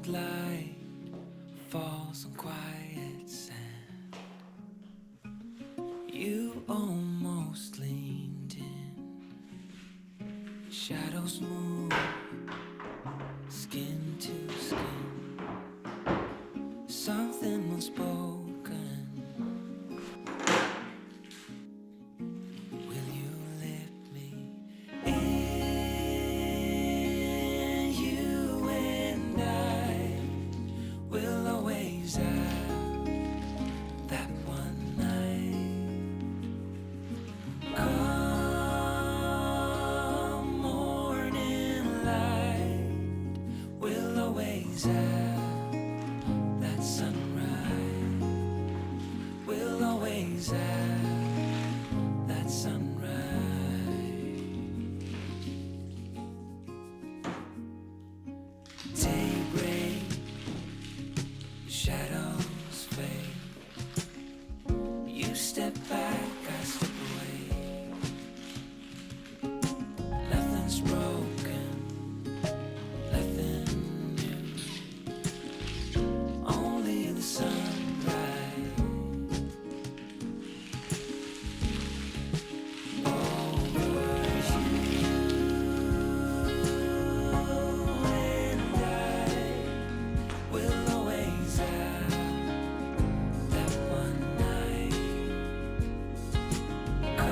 soft light falls on quiet sand. You almost leaned in. Shadows move, skin to skin. Something unspoken. Will you let me in? You and I will always have that one night. Come morning light, we'll always have that sunrise. We'll always have that sunrise. Daybreak, shadows fade. You step back, I step away. Nothing's broken, nothing new. Only the sunrise. Over you and I will always have that one night. Come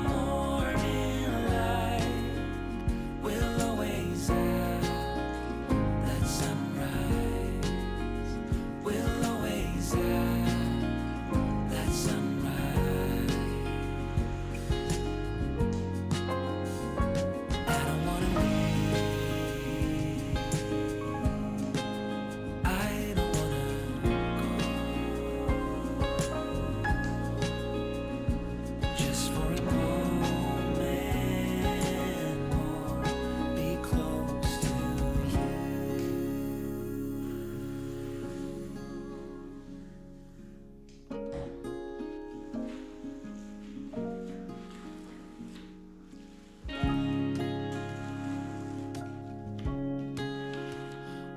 morning light, we'll always have that sunrise. We'll always have that sunrise. I don't wanna leave. I don't wanna go. Just for a moment more, be close to you.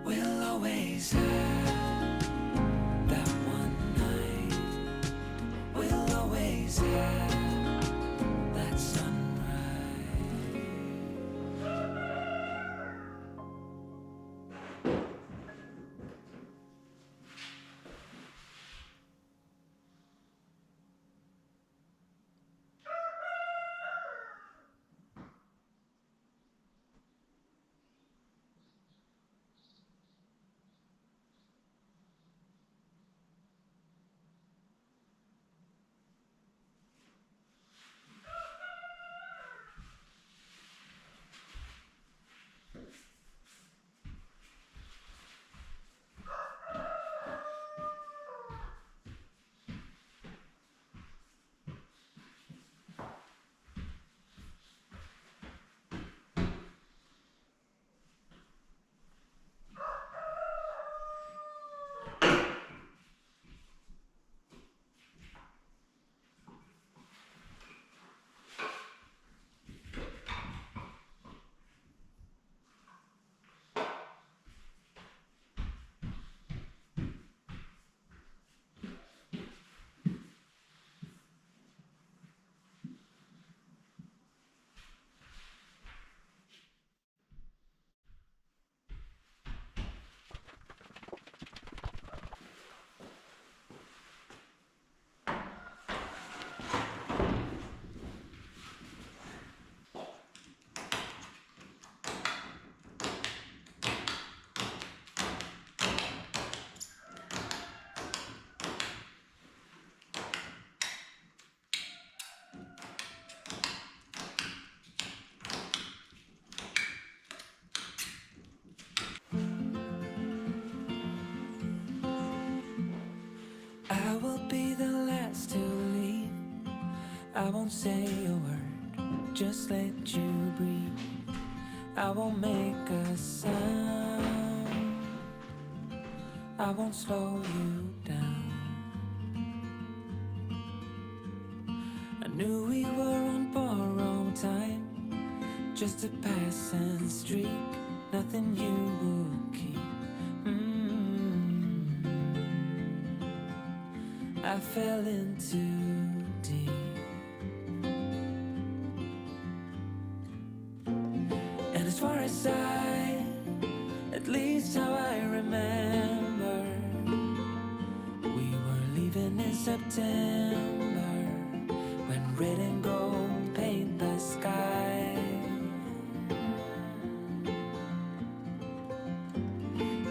We'll always have that one night. We'll always have that sunrise. I will be the last to leave. I won't say a word, just let you breathe. I won't make a sound. I won't slow you down. I knew we were on borrowed time, just a passing streak. Nothing something you will keep. I fell in too deep. And as far as at least how I remember, we were leaving in September, when red and gold paint the sky.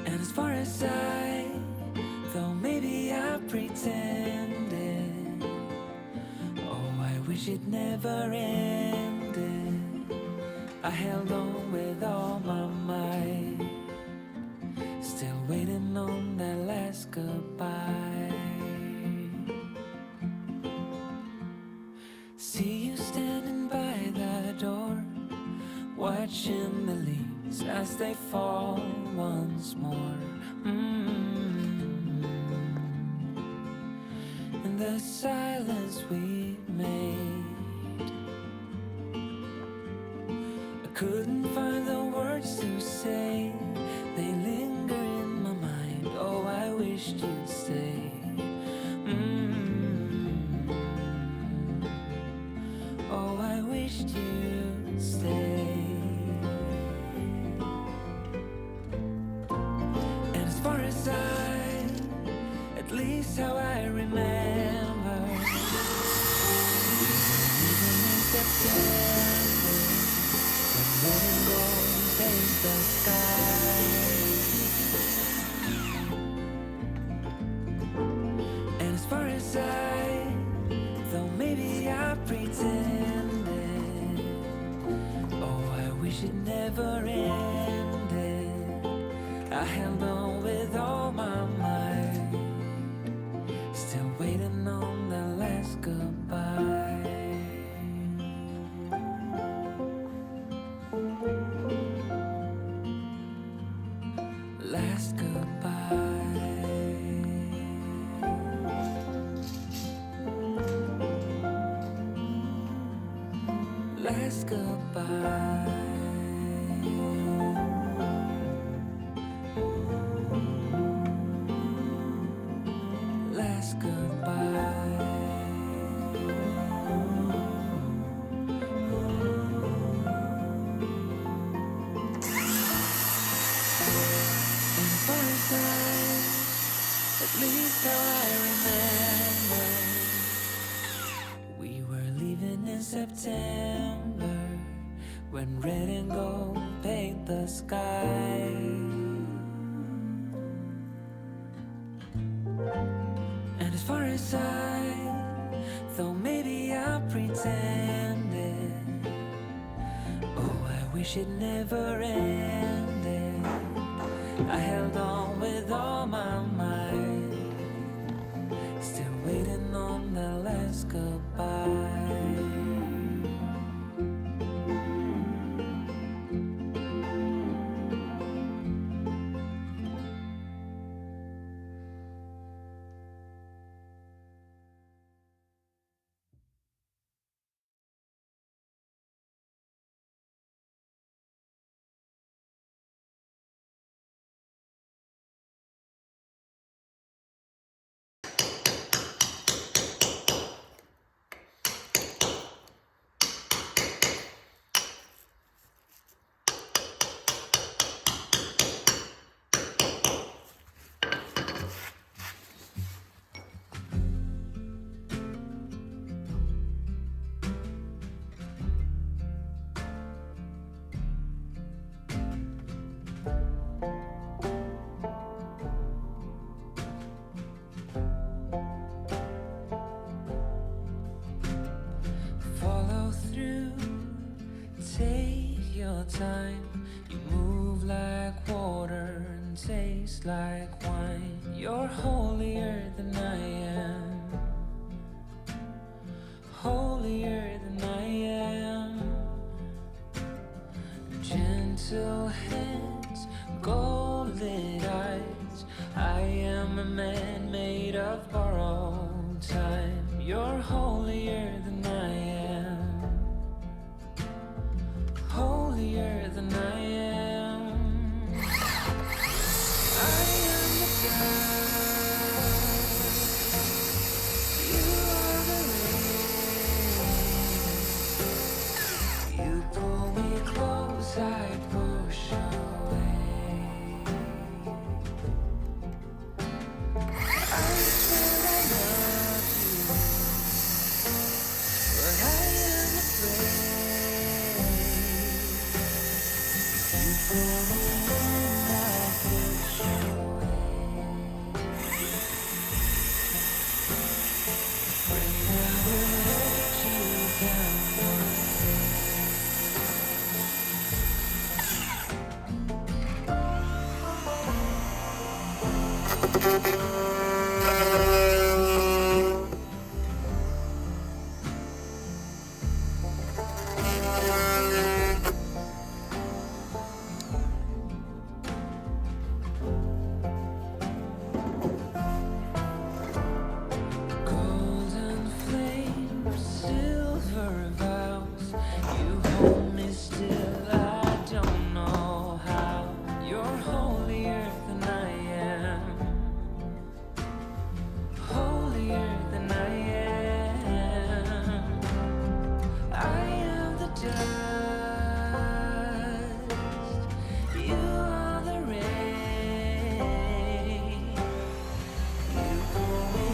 And as far as though maybe I pretended, oh, I wish it never ended. I held on with all my might, still waiting on that last goodbye. See you standing by the door, watching the leaves as they fall once more. In the silence we made, I couldn't find the words to say. They linger in my mind. Oh, I wished you'd stay. Oh, I wished you'd stay. And as far as at least how I remember, even in September, when red and gold paint the sky. And as far as though maybe I pretended, oh, I wish it never ended. I held on with all my might, still waiting on the last goodbye. Last goodbye. Last goodbye. Last goodbye. And for a time, at least how I remember, we were leaving in September, when red and gold paint the sky. And as far as though maybe I pretended, oh, I wish it never ended. I held on with all my might, still waiting on the last goodbye. Time, you move like water and taste like wine. You're holier than I am, holier than I am. Gentle hands, golden eyes. I am a man made of borrowed time. You're holier than I am, holier than I am. Golden flame, silver vows. You hold me still, I don't know how. You're holier than I am, holier than I am. I am the dust, you are the rain. You pull me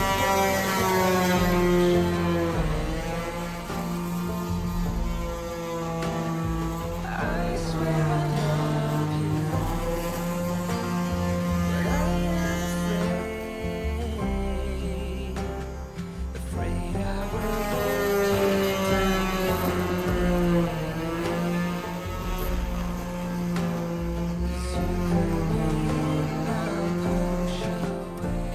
I swear I love you, but I am afraid I will let you down. 'Cause you pull me in, I'll push away.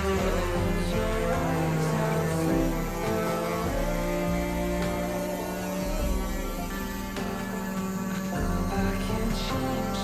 Close your eyes, I'll slip I can change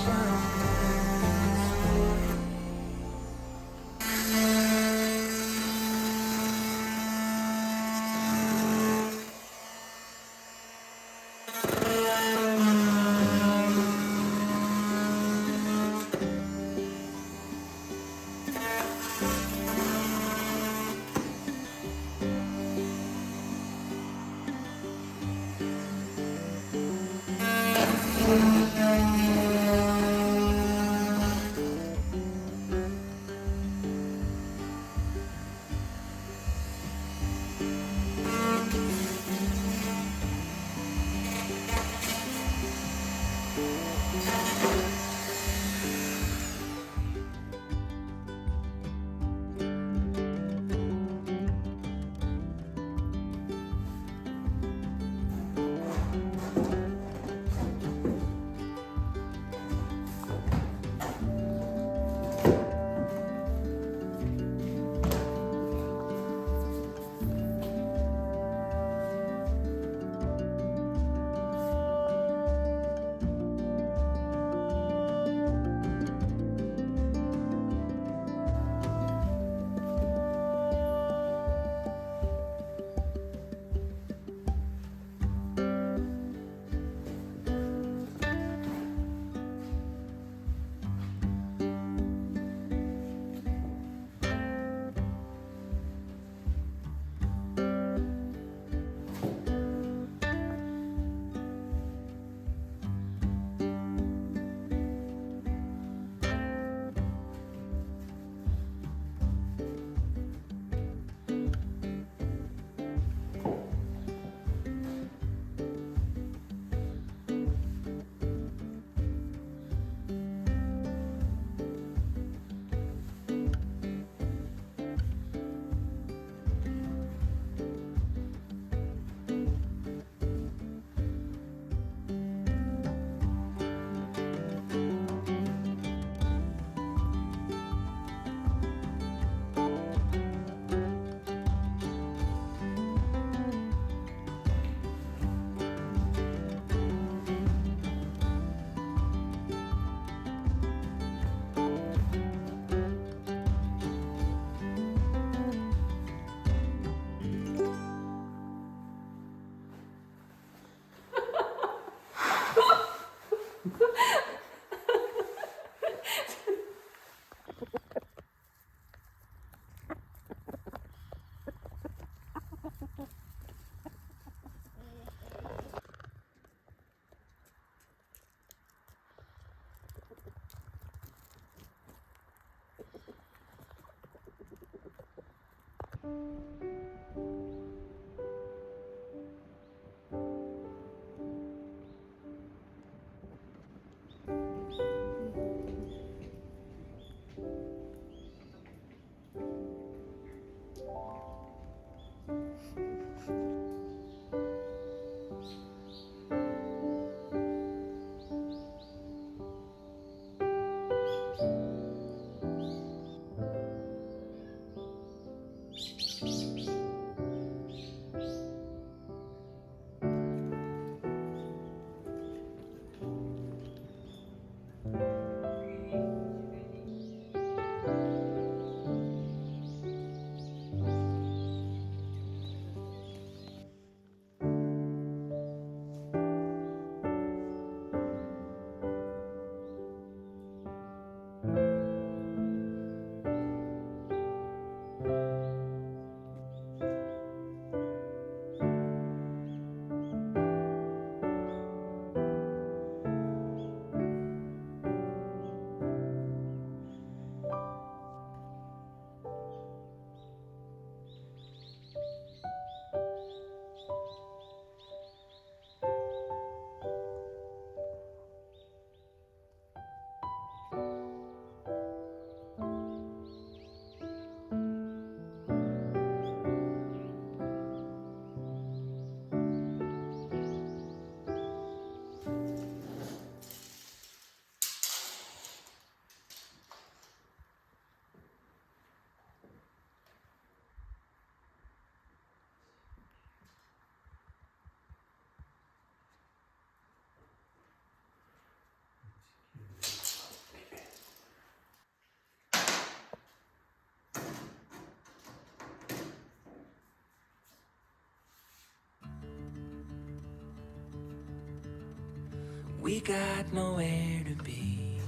We got nowhere to be,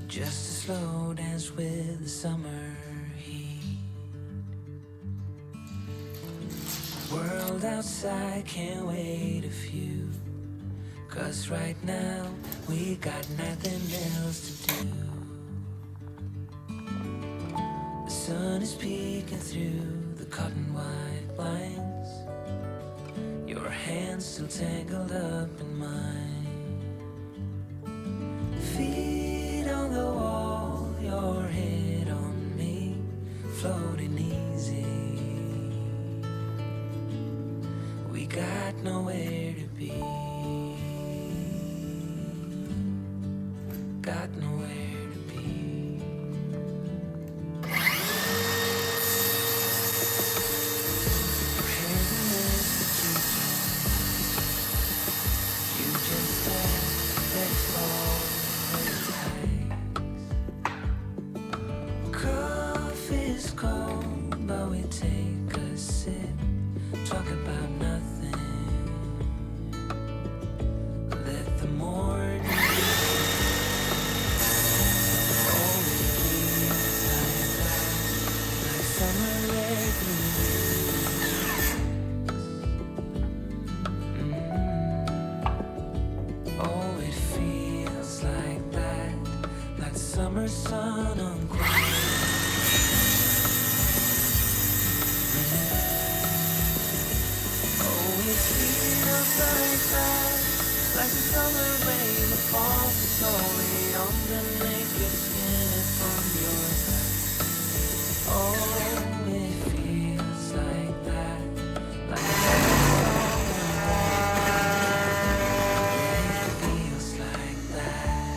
just a slow dance with the summer heat. World outside can't wait a few, 'cause right now we got nothing else to do. The sun is peeking through the cotton white blinds, your hands still tangled up in mine. Feet on the wall, your head on me, floating easy. We got nowhere to be, got nowhere to be. Your hands in institutions, you just let it fall when it takes. Coffee's cold, but we take a sip, talk about nothing. Let the morning like summer rain through oh, it feels like that, like summer sun on quiet. Oh, it feels like that, like the summer rain that falls slowly on the naked skin upon your back. Oh, it feels like that, like a song. It feels like that.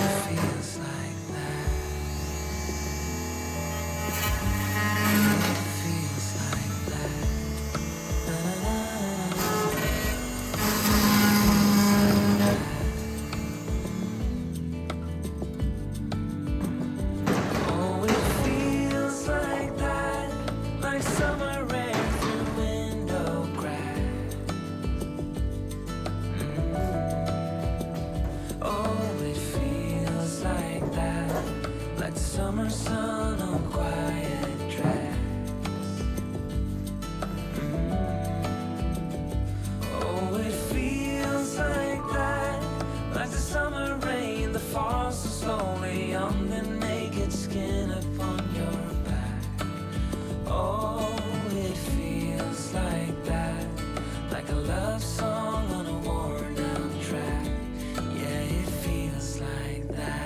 It feels like that. It feels like that. Oh, it feels like that, like summer rain through window crack. Oh, it feels like that, like the summer sun on quiet tracks. Oh, it feels like that, like the summer rain that falls so slowly on the naked skin upon your back. Oh, it feels like that, like a love song on a worn out track. Yeah, it feels like that.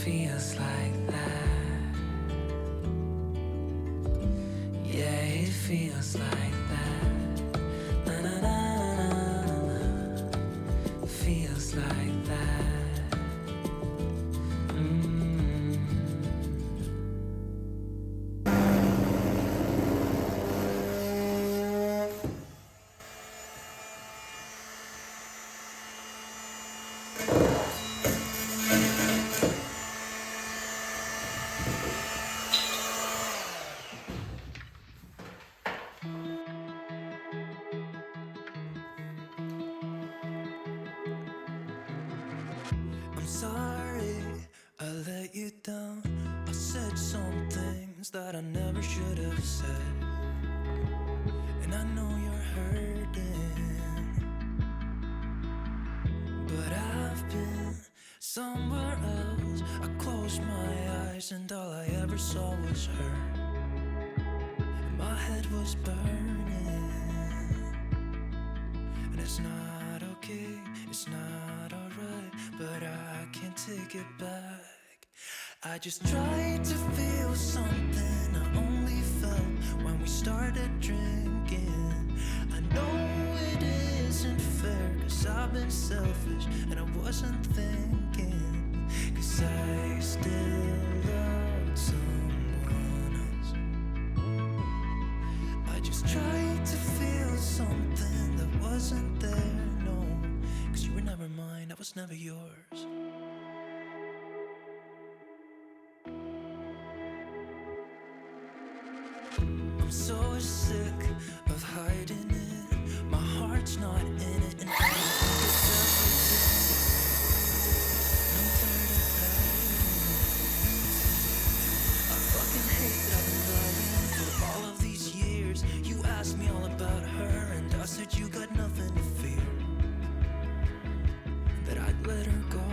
Feels like that. Yeah, it feels like that. Na na na na na na. Feels like that. I'm sorry I let you down. I said some things that I never should have said, and I know you're hurting, but I've been somewhere else. I closed my eyes and all I ever saw was her, and my head was burning. And it's not okay, it's not alright, but I can't take it back. I just tried to feel something I only felt when we started drinking. I know it isn't fair, 'cause I've been selfish and I wasn't thinking, 'cause I still loved someone else. I just tried to feel something that wasn't there, no, 'cause you were never mine, I was never yours. I'm I'm so sick of hiding it. My heart's not in it, and I don't think it's everything. I'm tired of hiding. I fucking hate that I've been lying for all of these years. You asked me all about her, and I said you got nothing to fear. That I'd let her go.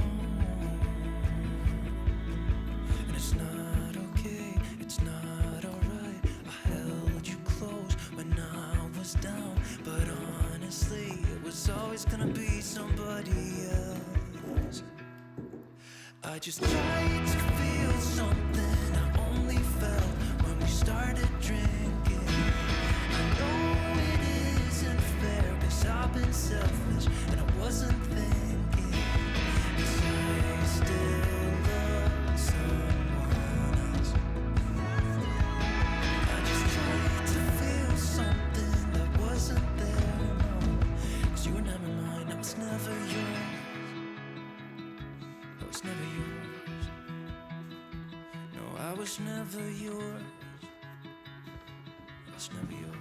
And it's not okay, it's not alright. I held you close when I was down, but honestly, it was always gonna be somebody else. I just tried to feel something I only felt when we started drinking. I know it isn't fair, 'cause I've been selfish and I wasn't thinking. 'Cause I still love someone else. I just tried to feel something that wasn't there, no. 'Cause you were never mine, I was never yours. I was never yours. No, I was never yours. I was never yours.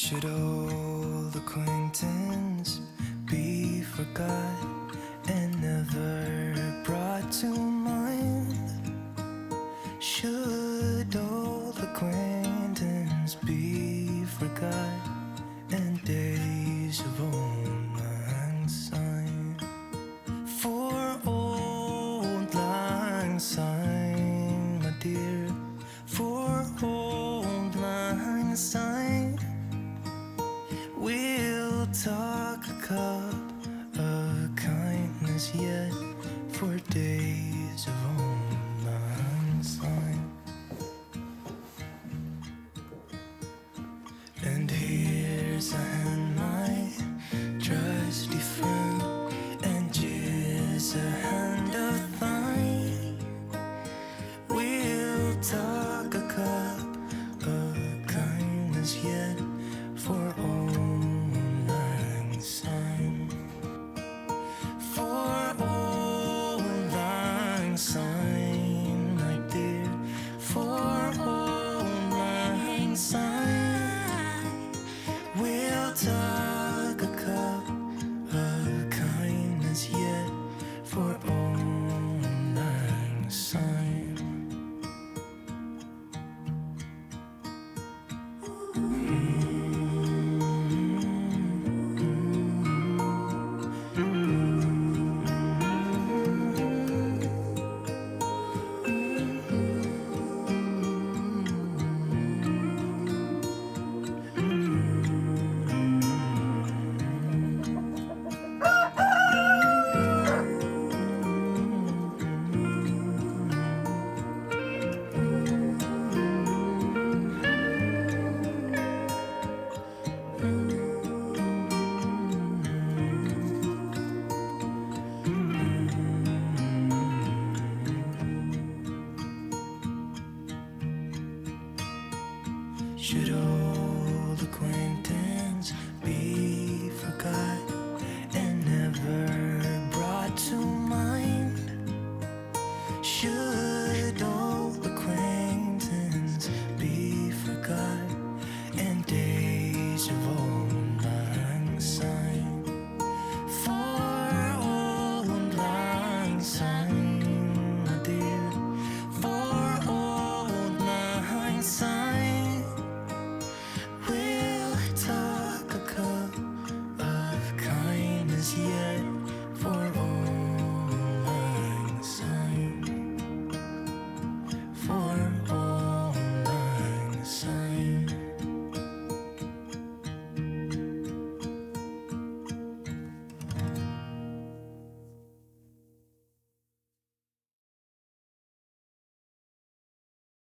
Should old acquaintance be forgot and never brought to mind? Should old acquaintance be forgot and days of old lang syne? For old lang syne, my dear, for old lang syne, we'll talk a cup of kindness yet for days of old lang syne. And here's a hand, my trusty friend, and just a hand of thine. We'll talk a cup of kindness yet for old lang syne. For old lang syne, my dear, for old lang syne, we'll talk a cup of kindness yet for old lang syne. Should